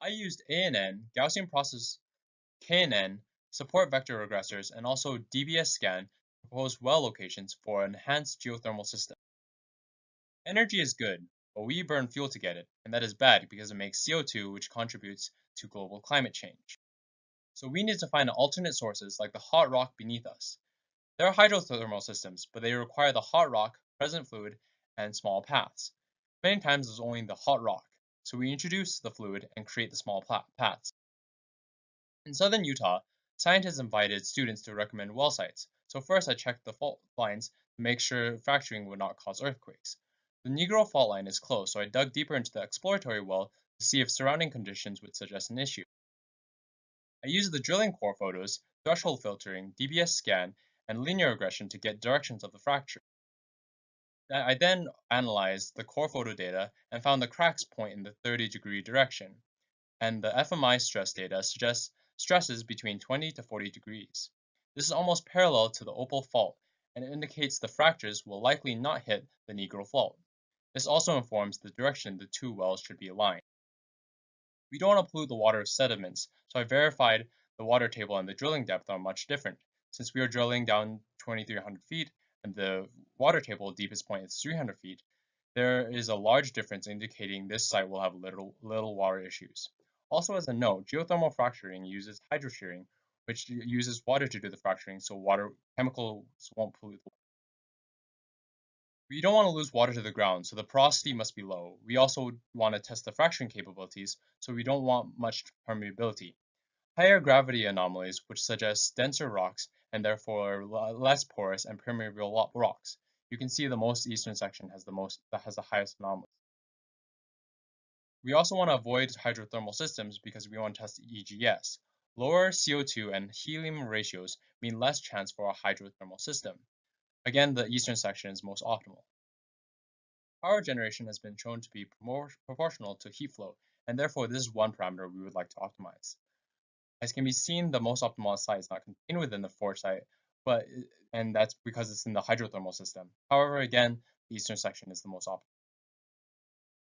I used ANN, Gaussian process KNN, support vector regressors, and also DBS scan to propose well locations for an enhanced geothermal system. Energy is good, but we burn fuel to get it, and that is bad because it makes CO2, which contributes to global climate change. So we need to find alternate sources like the hot rock beneath us. There are hydrothermal systems, but they require the hot rock, present fluid, and small paths. Many times there's only the hot rock, so we introduce the fluid and create the small paths. In southern Utah, scientists invited students to recommend well sites. So first I checked the fault lines to make sure fracturing would not cause earthquakes. The Negro fault line is close, so I dug deeper into the exploratory well to see if surrounding conditions would suggest an issue. I used the drilling core photos, threshold filtering, DBS scan, and linear regression to get directions of the fracture. I then analyzed the core photo data and found the cracks point in the 30-degree direction, and the FMI stress data suggests stresses between 20 to 40 degrees. This is almost parallel to the Opal fault, and it indicates the fractures will likely not hit the Negro fault. This also informs the direction the two wells should be aligned. We don't want to pollute the water with sediments, so I verified the water table and the drilling depth are much different. Since we are drilling down 2,300 feet and the water table deepest point is 300 feet, there is a large difference indicating this site will have little water issues. Also as a note, geothermal fracturing uses hydroshearing, which uses water to do the fracturing so water chemicals won't pollute the water. We don't want to lose water to the ground, so the porosity must be low. We also want to test the fracturing capabilities, so we don't want much permeability. Higher gravity anomalies, which suggest denser rocks and therefore less porous and permeable rocks. You can see the most eastern section has the highest anomalies. We also want to avoid hydrothermal systems because we want to test EGS. Lower CO2 and helium ratios mean less chance for a hydrothermal system. Again, the eastern section is most optimal. Power generation has been shown to be proportional to heat flow, and therefore this is one parameter we would like to optimize. As can be seen, the most optimal site is not contained within the forge site, and that's because it's in the hydrothermal system. However, again, the eastern section is the most optimal.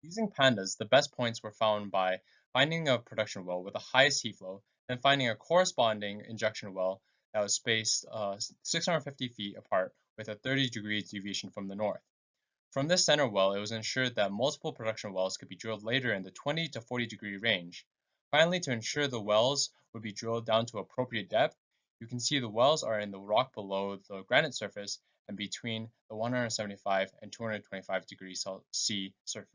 Using pandas, the best points were found by finding a production well with the highest heat flow, then finding a corresponding injection well that was spaced 650 feet apart with a 30-degree deviation from the north. From this center well, it was ensured that multiple production wells could be drilled later in the 20 to 40-degree range. Finally, to ensure the wells would be drilled down to appropriate depth, you can see the wells are in the rock below the granite surface and between the 175 and 225 degrees C surface.